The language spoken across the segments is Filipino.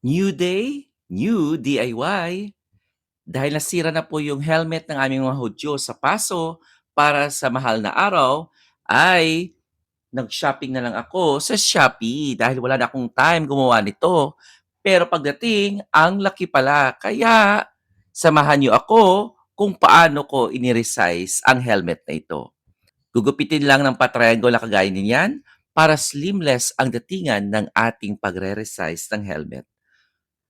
New day, new DIY. Dahil nasira na po yung helmet ng aming mga Hudyo sa paso para sa mahal na araw, ay nag-shopping na lang ako sa Shopee dahil wala na akong time gumawa nito. Pero pagdating, ang laki pala. Kaya samahan niyo ako kung paano ko ini-resize ang helmet na ito. Gugupitin lang ng pa-triangle na kagaya niyan para slimless ang datingan ng ating pagre-resize ng helmet.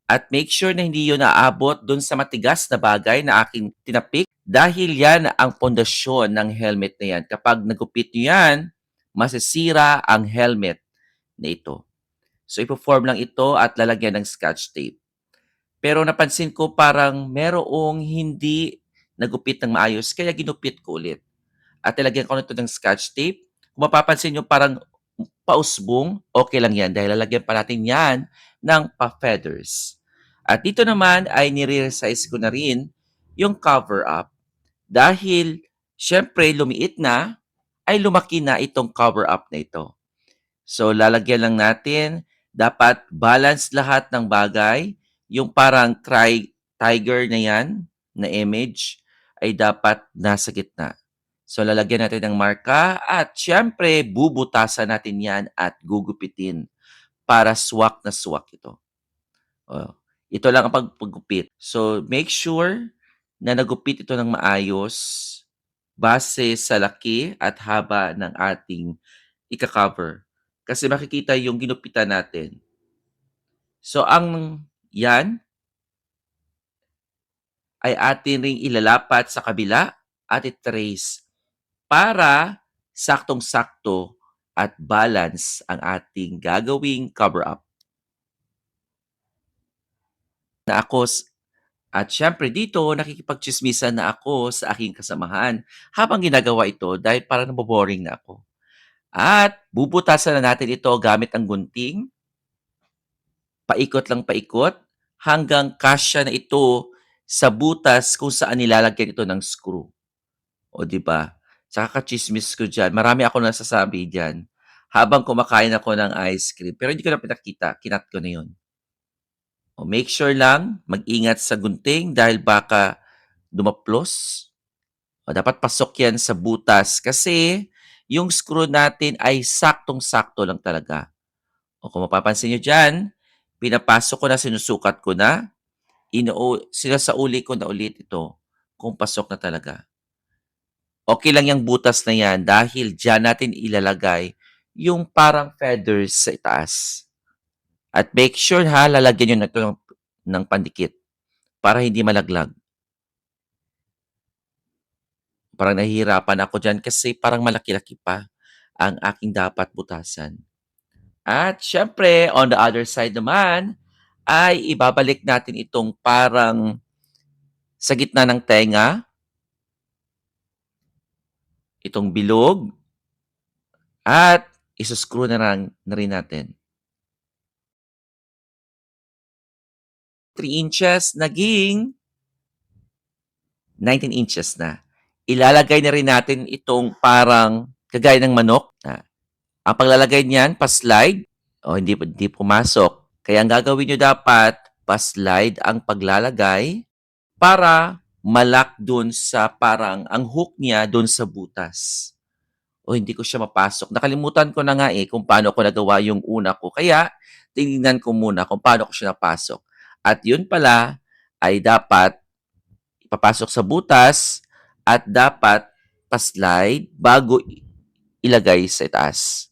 At make sure na hindi yun naabot dun sa matigas na bagay na aking tinapik dahil yan ang pundasyon ng helmet na yan. Kapag nagupit nyo yan, masisira ang helmet na ito. So, ipo-form lang ito at lalagyan ng scotch tape. Pero napansin ko parang merong hindi nagupit ng maayos, kaya ginupit ko ulit. At nilagyan ko nito ng scotch tape. Kung mapapansin nyo parang pausbong, okay lang yan dahil lalagyan pa natin yan ng pa-feathers. At dito naman ay nire-resize ko na rin yung cover up dahil syempre lumiit na ay lumaki na itong cover up na ito. So lalagyan lang natin, dapat balance lahat ng bagay. Yung parang tiger na yan, na image, ay dapat nasa gitna. So lalagyan natin ng marka at syempre bubutasan natin yan at gugupitin para swak na swak ito. Oh, ito lang ang paggupit. So make sure na nagupit ito ng maayos base sa laki at haba ng ating ika-cover. Kasi makikita yung ginupitan natin. So ang yan ay atin ring ilalapat sa kabila at i-trace para saktong-sakto at balance ang ating gagawing cover-up. Na ako at syempre dito nakikipagtsismisan na ako sa aking kasamahan habang ginagawa ito dahil parang naboboring na ako. At bubutasan na natin ito gamit ang gunting, paikot lang paikot, hanggang kasya na ito sa butas kung saan nilalagyan ito ng screw. O, 'di ba? Sa kakatsismis ko diyan, marami akong nasasabi diyan habang kumakain ako ng ice cream, pero hindi ko na pinakita, kinat ko na 'yun. O, make sure lang mag-ingat sa gunting dahil baka dumaplos. O, dapat pasok 'yan sa butas kasi yung screw natin ay saktong-sakto lang talaga. O, kung mapapansin niyo diyan, pinapasok ko na, sinusukat ko na, sinasauli ko na ulit ito kung pasok na talaga. Okay lang yung butas na yan dahil diyan natin ilalagay yung parang feathers sa itaas. At make sure ha, lalagyan nyo na ito ng pandikit para hindi malaglag. Parang nahihirapan ako dyan kasi parang malaki-laki pa ang aking dapat butasan. At syempre, on the other side naman, ay ibabalik natin itong parang sa gitna ng tenga, itong bilog, at isuscrew na rin natin. 3 inches, naging 19 inches na. Ilalagay na rin natin itong parang kagaya ng manok. Ang paglalagay niyan, pa-slide, o hindi pumasok. Kaya ang gagawin nyo dapat, pa-slide ang paglalagay para malak dun sa parang ang hook niya dun sa butas. O hindi ko siya mapasok. Nakalimutan ko na nga kung paano ko nagawa yung una ko. Kaya tinignan ko muna kung paano ko siya napasok. At yun pala ay dapat ipapasok sa butas at dapat pa-slide bago ilagay sa itaas.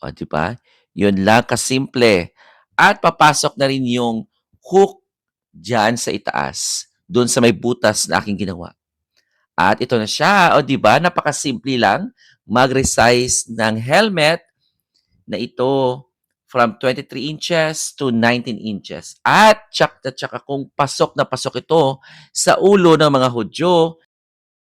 O, di ba? Yun lang kasimple. At papasok na rin yung hook dyan sa itaas, doon sa may butas na aking ginawa. At ito na siya. O, di ba? Napakasimple lang mag-resize ng helmet na ito from 23 inches to 19 inches. At tsak na tsak akong pasok na pasok ito sa ulo ng mga Hudyo